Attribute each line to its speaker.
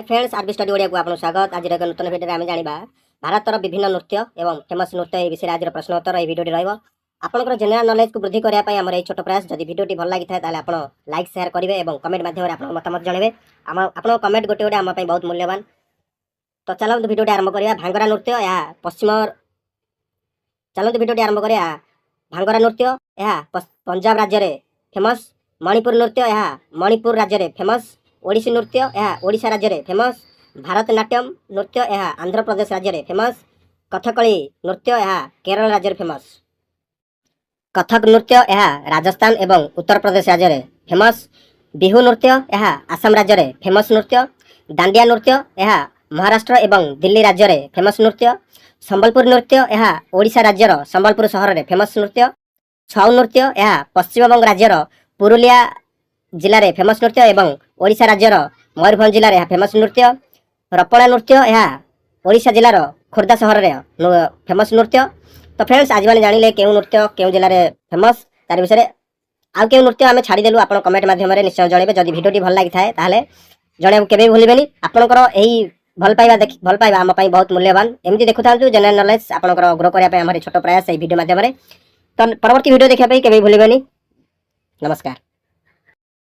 Speaker 1: Friends RB study Odia को आपको स्वागत। आज एक नूतन भिडियो आम जाना भारतर विभिन्न नृत्य एवं फेमस नृत्य विषय आज प्रश्नोत्तर यह भिडियो रहा जनरल नॉलेज को वृद्धि करने आम ये छोट प्रयास। जब भिडियो भल लगी था आप लाइक शेयर करेंगे और कमेंट माध्यम आप मतामत जनइबे। आप कमेंट गोटे गोटे आम बहुत मूल्यवान। तो चलते भिडियो आरंभ करा। भांगरा नृत्य या पश्चिम चलते भिडियो आरंभ करा। भांगरा नृत्य या पंजाब राज्य में फेमस। मणिपुर नृत्य या मणिपुर राज्य में फेमस। ओडिसी नृत्य यह ओडिशा राज्य में फेमस। भारतनाट्यम नृत्य यह आंध्र प्रदेश राज्य में फेमस। कथकली नृत्य यह केरल राज्य में फेमस। कथक नृत्य यह राजस्थान एवं उत्तर प्रदेश राज्य में फेमस। बिहू नृत्य यह आसाम राज्य में फेमस नृत्य। दांडिया नृत्य यह महाराष्ट्र एवं दिल्ली राज्य में फेमस नृत्य। संबलपुर नृत्य यह ओडिशा राज्यर संबलपुर सहर में फेमस नृत्य। छऊ नृत्य यह पश्चिमबंग राज्यर पुरुलिया जिले में फेमस नृत्य एवं ओडिशा राज्यर मयूरभंज जिले में फेमस नृत्य। रपड़ा नृत्य यह ओडिशा जिलार खोर्धा सहर में फेमस नृत्य। तो फ्रेंड्स आज मैंने जानिले केउं नृत्य केउं जिले में फेमस तार विषय आउ केउं नृत्य आम छाड़देलु आप कमेंट माध्यम निश्चय जनइबे। जदि भिडियो भल लगी थाए ताहले जनइबा केबे भूलिबेनी। आपनकर एही भल पाइबा आम बहुत मूल्यवान। एमती देखुता जनरल नॉलेज आपनकर ग्रो करने छोट प्रयास भिडियो माध्यम। तो परवर्ती भिडियो देखा केबे भूलिबेनी। नमस्कार।